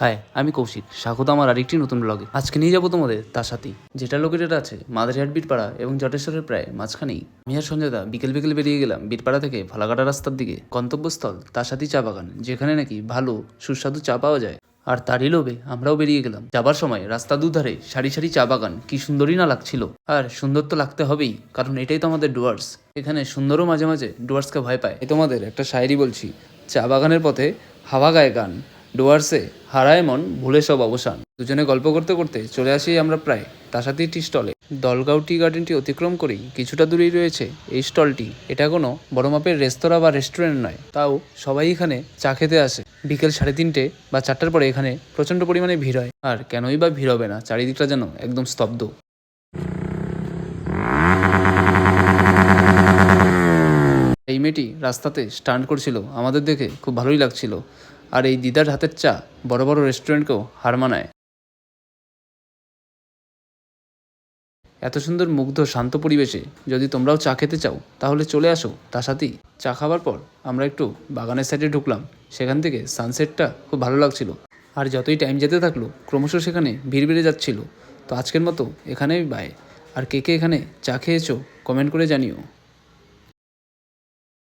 High, আমি কৌশিক। স্বাগত আমার আরেকটি নতুন ব্লগে। আজকে নিয়ে যাবো তোমাদের তাসাতি, যেটা লোকেটেড আছে মাদারিহাট বীরপাড়া এবং জটেশ্বরের প্রায় মাঝখানেই। আমি আর সঞ্জয়দা বিকেল বিকেল বেরিয়ে গেলাম বীরপাড়া থেকে ফালাকাটা রাস্তার দিকে। গন্তব্যস্থল তাসাতি চা বাগান, যেখানে নাকি ভালো সুস্বাদু চা পাওয়া যায়। আর তারই লোভে আমরাও বেরিয়ে গেলাম। যাবার সময় রাস্তা দুধারে সারি সারি চা বাগান, কি সুন্দরই না লাগছিল। আর সুন্দর তো লাগতে হবেই, কারণ এটাই তো আমাদের ডুয়ার্স। এখানে সুন্দরও মাঝে মাঝে ডুয়ার্সকে ভয় পায়। এই তোমাদের একটা শায়েরি বলছি। চা বাগানের পথে হাওয়া গায়ে গান, ডুয়ার্সে হারায় মন, ভুলে সব অবসান। দুজনে গল্প করতে করতে চলে আসি আমরা প্রায় তাসাতি টি স্টলে। দলগাঁও টি গার্ডেনটি অতিক্রম করেই কিছুটা দূরেই রয়েছে এই স্টলটি। এটা কোনো বড় মাপের রেস্তোরাঁ বা রেস্টুরেন্ট নয়, তাও সবাই এখানে চা খেতে আসে। বিকেল 3:30 বা 4টার পরে এখানে প্রচণ্ড পরিমাণে ভিড় হয়। আর কেনই বা ভিড় হবে না, চারিদিকটা যেন একদম স্তব্ধ। এই মেয়েটি রাস্তাতে স্টান্ট করছিল, আমাদের দেখে খুব ভালোই লাগছিল। আর এই দিদার হাতের চা বড় বড় রেস্টুরেন্টকেও হার মানায়। এত সুন্দর মুগ্ধ শান্ত পরিবেশে যদি তোমরাও চা খেতে চাও, তাহলে চলে আসো তাসাতি। চা খাবার পর আমরা একটু বাগানের সাইডে ঢুকলাম। সেখান থেকে সানসেটটা খুব ভালো লাগছিল। আর যতই টাইম যেতে থাকলো ক্রমশ সেখানে ভিড় বেড়ে যাচ্ছিল। তো আজকের মতো এখানেই বাই। আর কে কে এখানে চা খেয়েছো কমেন্ট করে জানিও।